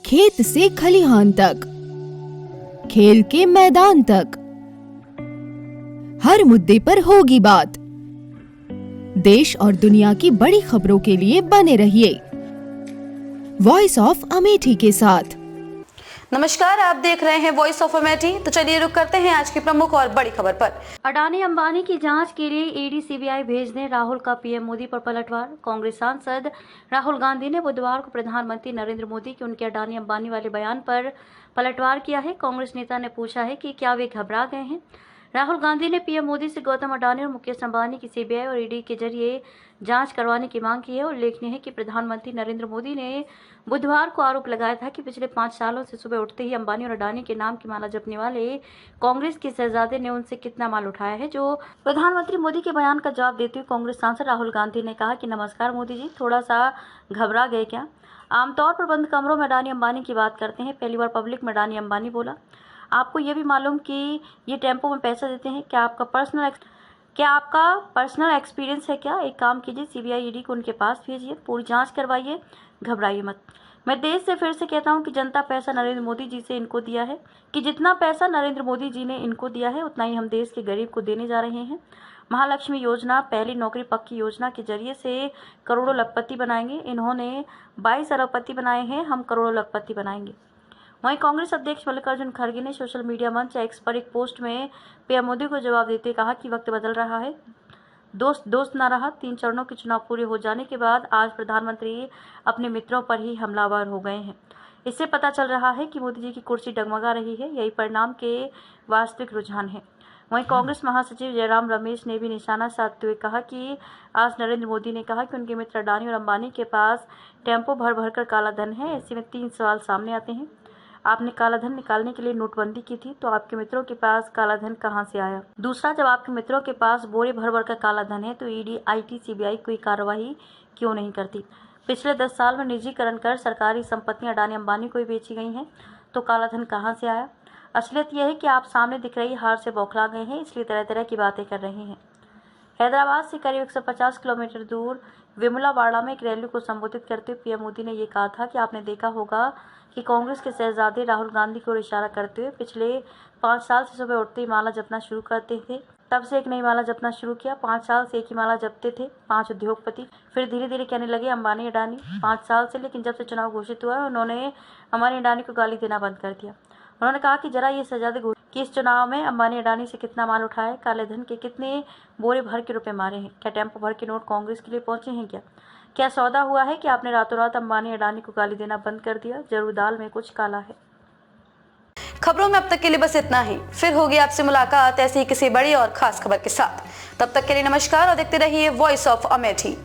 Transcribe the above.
खेत से खलिहान तक, खेल के मैदान तक, हर मुद्दे पर होगी बात। देश और दुनिया की बड़ी खबरों के लिए बने रहिए वॉइस ऑफ अमेठी के साथ। नमस्कार, आप देख रहे हैं वॉइस ऑफ अमेठी। तो चलिए रुक करते हैं आज की प्रमुख और बड़ी खबर पर। अडानी अंबानी की जांच के लिए ईडी सीबीआई भेजने राहुल का पीएम मोदी पर पलटवार। कांग्रेस सांसद राहुल गांधी ने बुधवार को प्रधानमंत्री नरेंद्र मोदी के उनके अडानी अंबानी वाले बयान पर पलटवार किया है। कांग्रेस नेता ने पूछा है कि क्या वे घबरा गए हैं। राहुल गांधी ने पीएम मोदी से गौतम अडानी और मुकेश अंबानी की सीबीआई और ईडी के जरिए जांच करवाने की मांग की है। उल्लेखनीय है कि प्रधानमंत्री नरेंद्र मोदी ने बुधवार को आरोप लगाया था कि पिछले 5 सालों से सुबह उठते ही अंबानी और अडानी के नाम की माला जपने वाले कांग्रेस के शहजादे ने उनसे कितना माल उठाया है। जो प्रधानमंत्री मोदी के बयान का जवाब देते हुए कांग्रेस सांसद राहुल गांधी ने कहा कि नमस्कार मोदी जी, थोड़ा सा घबरा गए क्या? आमतौर पर बंद कमरों में अडानी अंबानी की बात करते हैं, पहली बार पब्लिक में अडानी अंबानी बोला। आपको ये भी मालूम कि ये टेम्पो में पैसा देते हैं? क्या आपका पर्सनल एक्सपीरियंस है क्या? एक काम कीजिए, सीबीआई ईडी को उनके पास भेजिए, पूरी जांच करवाइए, घबराइए मत। मैं देश से फिर से कहता हूं कि जनता पैसा नरेंद्र मोदी जी से इनको दिया है, कि जितना पैसा नरेंद्र मोदी जी ने इनको दिया है उतना ही हम देश के गरीब को देने जा रहे हैं। महालक्ष्मी योजना, पहली नौकरी पक्की योजना के जरिए से करोड़ों लखपति बनाएंगे। इन्होंने 22 अरबपति बनाए हैं, हम करोड़ों लखपति बनाएंगे। वहीं कांग्रेस अध्यक्ष मल्लिकार्जुन खड़गे ने सोशल मीडिया मंच एक्स पर एक पोस्ट में पीएम मोदी को जवाब देते कहा कि वक्त बदल रहा है, दोस्त ना रहा। 3 चरणों के चुनाव पूरे हो जाने के बाद आज प्रधानमंत्री अपने मित्रों पर ही हमलावर हो गए हैं। इससे पता चल रहा है कि मोदी जी की कुर्सी डगमगा रही है, यही परिणाम के वास्तविक रुझान है। वहीं कांग्रेस महासचिव जयराम रमेश ने भी निशाना साधते हुए कहा कि आज नरेंद्र मोदी ने कहा कि उनके मित्र अडानी और अंबानी के पास टेम्पो भर भर कर काला धन है। ऐसे में 3 सवाल सामने आते हैं। आपने काला धन निकालने के लिए नोटबंदी की थी, तो आपके मित्रों के पास काला धन कहां से आया? दूसरा, जब आपके मित्रों के पास बोरे भर भर का काला धन है तो ईडी, आईटी, सीबीआई कोई कार्रवाई क्यों नहीं करती? पिछले 10 साल में निजीकरण कर सरकारी संपत्तियां अडानी अंबानी को ही बेची गई हैं, तो काला धन कहां से आया? असलियत यह है कि आप सामने दिख रही हार से बौखला गए हैं, इसलिए तरह तरह की बातें कर रहे हैं। हैदराबाद से करीब 150 किलोमीटर दूर वेमुलावाड़ा में एक रैली को संबोधित करते हुए पीएम मोदी ने ये कहा था कि आपने देखा होगा कि कांग्रेस के शहजादे राहुल गांधी को इशारा करते हुए पिछले 5 साल से सुबह उठते ही माला जपना शुरू करते थे। तब से एक नई माला जपना शुरू किया। 5 साल से एक ही माला जपते थे 5 उद्योगपति, फिर धीरे धीरे कहने लगे अंबानी अडानी। 5 साल से, लेकिन जब से चुनाव घोषित हुआ है उन्होंने अंबानी अडानी को गाली देना बंद कर दिया। उन्होंने कहा कि जरा ये शहजादे कि इस चुनाव में अंबानी अडानी से कितना माल उठाया, काले धन के कितने बोरे भर के रुपए मारे हैं, क्या टेम्पो भर के नोट कांग्रेस के लिए पहुंचे हैं? क्या सौदा हुआ है कि आपने रातों रात अंबानी अडानी को गाली देना बंद कर दिया? जरूर दाल में कुछ काला है। खबरों में अब तक के लिए बस इतना ही। फिर होगी आपसे मुलाकात ऐसी ही किसी बड़ी और खास खबर के साथ। तब तक के लिए नमस्कार और देखते रहिए वॉइस ऑफ अमेठी।